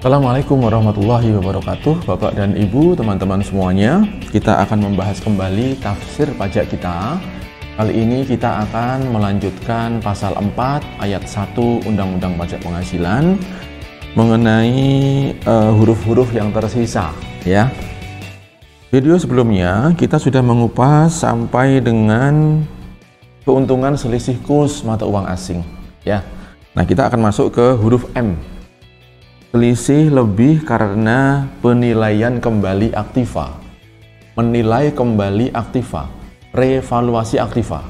Assalamualaikum warahmatullahi wabarakatuh, Bapak dan Ibu, teman-teman semuanya. Kita akan membahas kembali tafsir pajak kita. Kali ini kita akan melanjutkan pasal 4 ayat 1 Undang-Undang Pajak Penghasilan mengenai huruf-huruf yang tersisa, ya. Video sebelumnya kita sudah mengupas sampai dengan keuntungan selisih kurs mata uang asing, ya. Nah, kita akan masuk ke huruf M. Selisih lebih karena penilaian kembali aktiva, menilai kembali aktiva, revaluasi aktiva.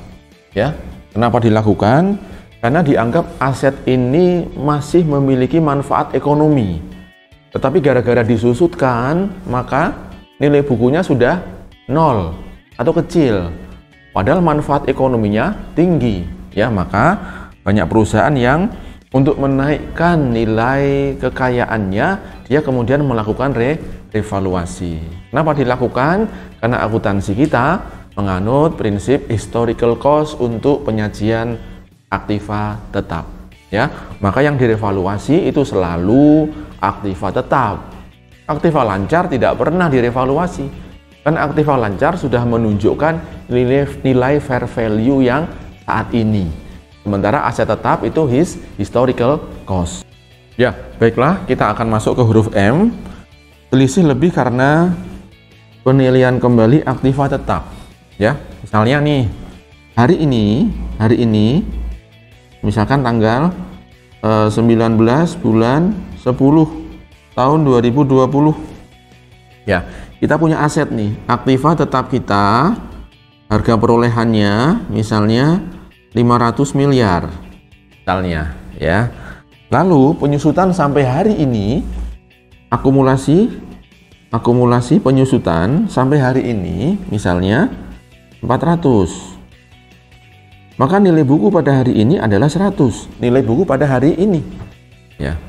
Ya, kenapa dilakukan? Karena dianggap aset ini masih memiliki manfaat ekonomi. Tetapi gara-gara disusutkan, maka nilai bukunya sudah nol atau kecil. Padahal manfaat ekonominya tinggi. Ya, maka banyak perusahaan yang untuk menaikkan nilai kekayaannya, dia kemudian melakukan revaluasi. Kenapa dilakukan? Karena akuntansi kita menganut prinsip historical cost untuk penyajian aktiva tetap. Ya, maka yang direvaluasi itu selalu aktiva tetap. Aktiva lancar tidak pernah direvaluasi. Karena aktiva lancar sudah menunjukkan nilai fair value yang saat ini. Sementara aset tetap itu historical cost. Ya, baiklah, kita akan masuk ke huruf M. Selisih lebih karena penilaian kembali aktiva tetap. Ya, misalnya nih, hari ini, misalkan tanggal 19 bulan 10 tahun 2020. Ya, kita punya aset nih, aktiva tetap kita, harga perolehannya misalnya 500 miliar misalnya, ya. Lalu penyusutan sampai hari ini, akumulasi penyusutan sampai hari ini misalnya 400. Maka nilai buku pada hari ini adalah 100. Nilai buku pada hari ini, ya.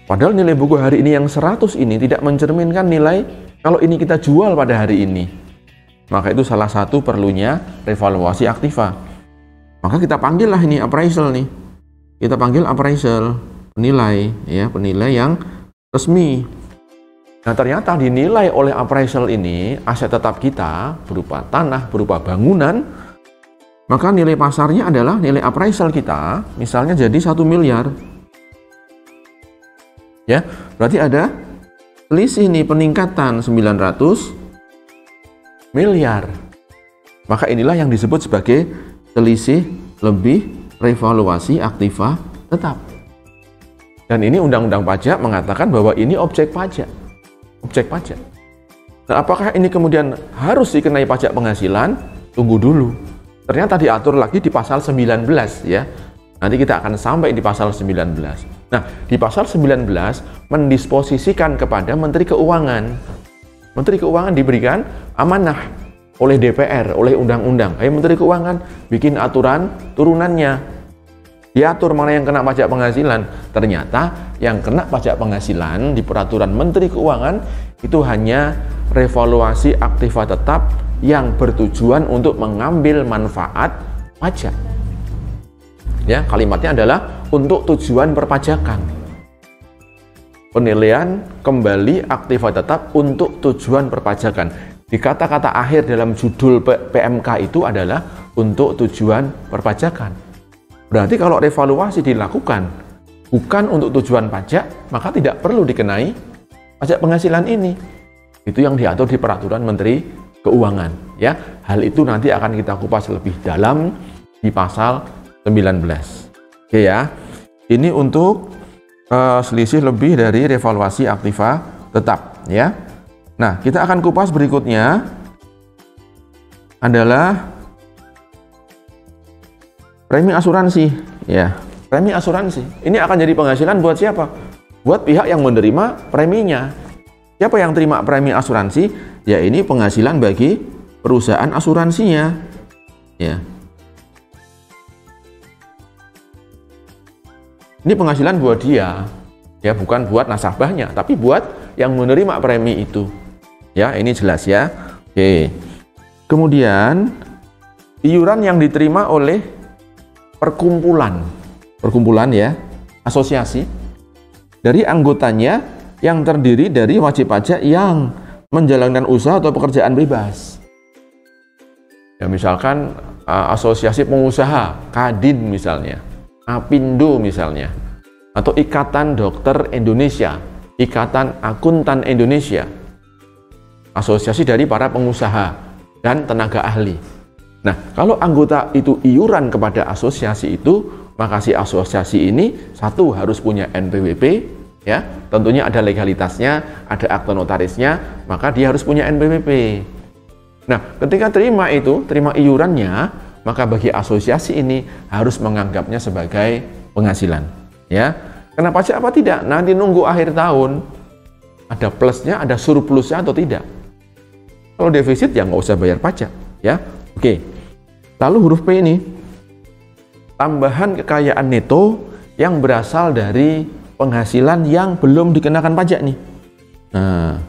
Padahal nilai buku hari ini yang 100 ini tidak mencerminkan nilai kalau ini kita jual pada hari ini. Maka itu salah satu perlunya revaluasi aktiva. Maka kita panggil lah ini appraisal nih. Kita panggil appraisal, penilai, ya, penilai yang resmi. Nah, ternyata dinilai oleh appraisal ini aset tetap kita berupa tanah, berupa bangunan. Maka nilai pasarnya adalah nilai appraisal kita, misalnya jadi 1 miliar. Ya, berarti ada selisih nih, peningkatan 900 miliar. Maka inilah yang disebut sebagai selisih lebih revaluasi aktiva tetap. Dan ini undang-undang pajak mengatakan bahwa ini objek pajak. Objek pajak. Nah, apakah ini kemudian harus dikenai pajak penghasilan? Tunggu dulu. Ternyata diatur lagi di pasal 19, ya. Nanti kita akan sampai di pasal 19. Nah, di pasal 19 mendisposisikan kepada Menteri Keuangan. Menteri Keuangan diberikan amanah oleh DPR, oleh undang-undang. Menteri Keuangan bikin aturan turunannya. Diatur mana yang kena pajak penghasilan. Ternyata yang kena pajak penghasilan di peraturan Menteri Keuangan itu hanya revaluasi aktiva tetap yang bertujuan untuk mengambil manfaat pajak. Ya, kalimatnya adalah untuk tujuan perpajakan. Penilaian kembali aktiva tetap untuk tujuan perpajakan. Di kata-kata akhir dalam judul PMK itu adalah untuk tujuan perpajakan. Berarti kalau revaluasi dilakukan bukan untuk tujuan pajak, maka tidak perlu dikenai pajak penghasilan ini. Itu yang diatur di peraturan Menteri Keuangan, ya. Hal itu nanti akan kita kupas lebih dalam di pasal 19. Oke, ya. Ini untuk selisih lebih dari revaluasi aktiva tetap, ya. Nah, kita akan kupas berikutnya adalah premi asuransi, ya. Premi asuransi. Ini akan jadi penghasilan buat siapa? Buat pihak yang menerima preminya. Siapa yang terima premi asuransi? Ya, ini penghasilan bagi perusahaan asuransinya, ya. Ini penghasilan buat dia, ya, bukan buat nasabahnya, tapi buat yang menerima premi itu. Ya, ini jelas, ya. Oke. Kemudian iuran yang diterima oleh perkumpulan, ya, asosiasi dari anggotanya yang terdiri dari wajib pajak yang menjalankan usaha atau pekerjaan bebas. Ya, misalkan asosiasi pengusaha, Kadin misalnya, Apindo misalnya, atau Ikatan Dokter Indonesia, Ikatan Akuntan Indonesia, asosiasi dari para pengusaha dan tenaga ahli. Nah, kalau anggota itu iuran kepada asosiasi itu, maka si asosiasi ini satu harus punya NPWP, ya, tentunya ada legalitasnya, ada akte notarisnya, maka dia harus punya NPWP. Nah, ketika terima iurannya, maka bagi asosiasi ini harus menganggapnya sebagai penghasilan. Ya, kena pajak apa tidak? Nanti nunggu akhir tahun, ada plusnya, ada surplusnya atau tidak. Kalau defisit ya nggak usah bayar pajak. Ya, oke. Lalu huruf P ini, tambahan kekayaan neto yang berasal dari penghasilan yang belum dikenakan pajak nih. Nah,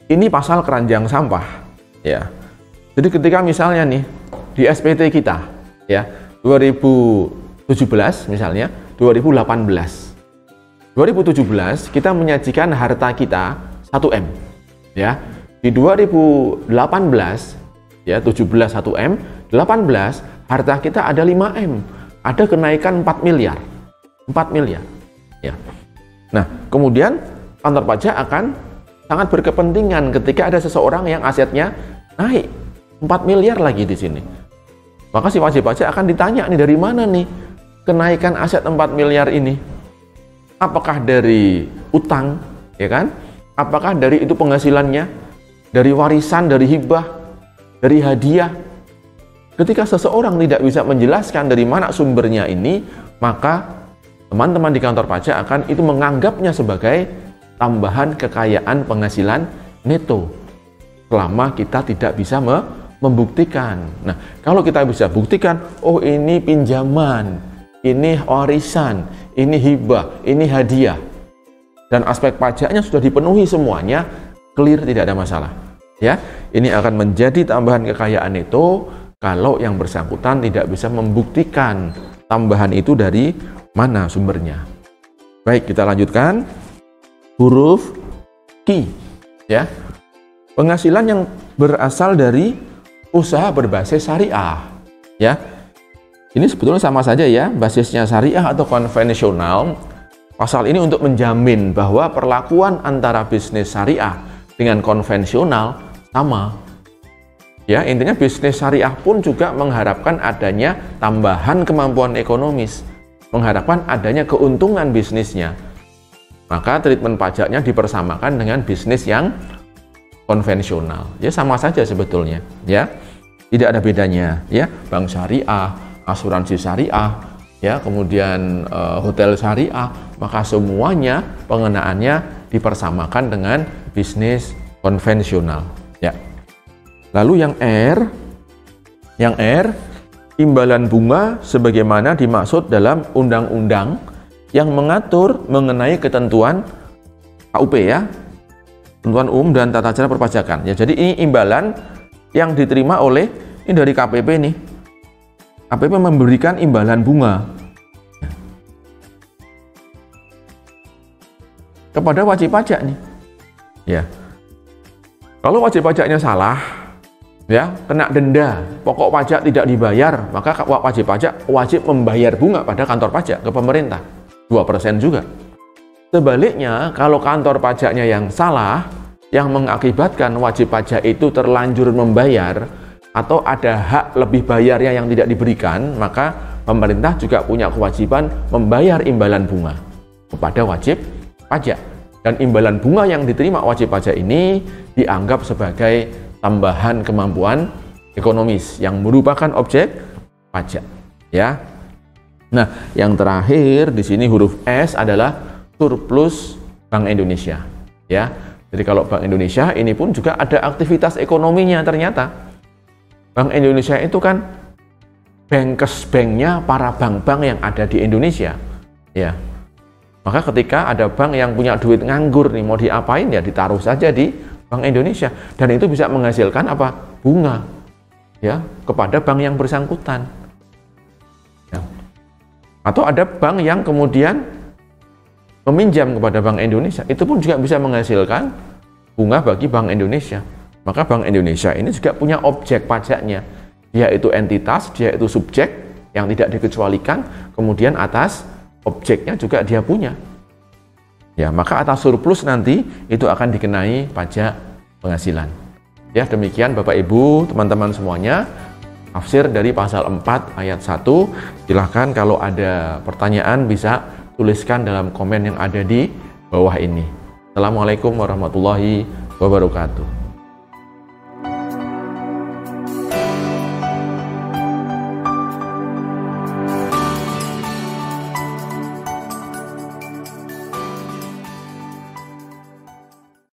ini pasal keranjang sampah. Ya, jadi ketika misalnya nih di SPT kita, ya 2017 misalnya, 2017 kita menyajikan harta kita 1 M, ya di 2018 ya 17 1 M, 18 harta kita ada 5 M, ada kenaikan 4 miliar, ya. Nah, kemudian kantor pajak akan sangat berkepentingan ketika ada seseorang yang asetnya naik 4 miliar lagi di sini. Maka si wajib pajak akan ditanya nih, dari mana nih kenaikan aset 4 miliar ini? Apakah dari utang, ya kan? Apakah dari itu penghasilannya? Dari warisan, dari hibah, dari hadiah? Ketika seseorang tidak bisa menjelaskan dari mana sumbernya ini, maka teman-teman di kantor pajak akan itu menganggapnya sebagai tambahan kekayaan penghasilan neto selama kita tidak bisa membuktikan. Nah, kalau kita bisa buktikan, oh ini pinjaman, ini warisan, ini hibah, ini hadiah, dan aspek pajaknya sudah dipenuhi semuanya, clear, tidak ada masalah. Ya, ini akan menjadi tambahan kekayaan neto kalau yang bersangkutan tidak bisa membuktikan tambahan itu dari mana sumbernya. Baik, kita lanjutkan. Huruf Q, ya. Penghasilan yang berasal dari usaha berbasis syariah, ya. Ini sebetulnya sama saja ya, basisnya syariah atau konvensional. Pasal ini untuk menjamin bahwa perlakuan antara bisnis syariah dengan konvensional sama. Ya, intinya bisnis syariah pun juga mengharapkan adanya tambahan kemampuan ekonomis, mengharapkan adanya keuntungan bisnisnya. Maka treatment pajaknya dipersamakan dengan bisnis yang konvensional. Ya, sama saja sebetulnya, ya. Tidak ada bedanya, ya. Bank syariah, asuransi syariah, ya, kemudian hotel syariah, maka semuanya pengenaannya dipersamakan dengan bisnis konvensional, ya. Lalu yang R, imbalan bunga sebagaimana dimaksud dalam undang-undang yang mengatur mengenai ketentuan KUP, ya, ketentuan umum dan tata cara perpajakan. Ya, jadi ini imbalan yang diterima oleh ini dari KPP nih. KPP memberikan imbalan bunga kepada wajib pajak nih. Ya. Kalau wajib pajaknya salah, ya, kena denda, pokok pajak tidak dibayar, maka wajib pajak wajib membayar bunga pada kantor pajak ke pemerintah, 2% juga. Sebaliknya, kalau kantor pajaknya yang salah, yang mengakibatkan wajib pajak itu terlanjur membayar atau ada hak lebih bayarnya yang tidak diberikan, maka pemerintah juga punya kewajiban membayar imbalan bunga kepada wajib pajak. Dan imbalan bunga yang diterima wajib pajak ini dianggap sebagai tambahan kemampuan ekonomis yang merupakan objek pajak, ya. Nah, yang terakhir di sini huruf S adalah surplus Bank Indonesia, ya. Jadi kalau Bank Indonesia ini pun juga ada aktivitas ekonominya ternyata. Bank Indonesia itu kan bankers-banknya para bank-bank yang ada di Indonesia, ya. Maka ketika ada bank yang punya duit nganggur nih, mau diapain ya ditaruh saja di Bank Indonesia, dan itu bisa menghasilkan apa? Bunga, ya, kepada bank yang bersangkutan. Ya. Atau ada bank yang kemudian meminjam kepada Bank Indonesia, itu pun juga bisa menghasilkan bunga bagi Bank Indonesia. Maka Bank Indonesia ini juga punya objek pajaknya. Dia itu entitas, dia itu subjek yang tidak dikecualikan, kemudian atas objeknya juga dia punya. Ya, maka atas surplus nanti itu akan dikenai pajak penghasilan. Ya, demikian Bapak Ibu, teman-teman semuanya, tafsir dari pasal 4 ayat 1. Silahkan kalau ada pertanyaan bisa tuliskan dalam komen yang ada di bawah ini. Assalamualaikum warahmatullahi wabarakatuh.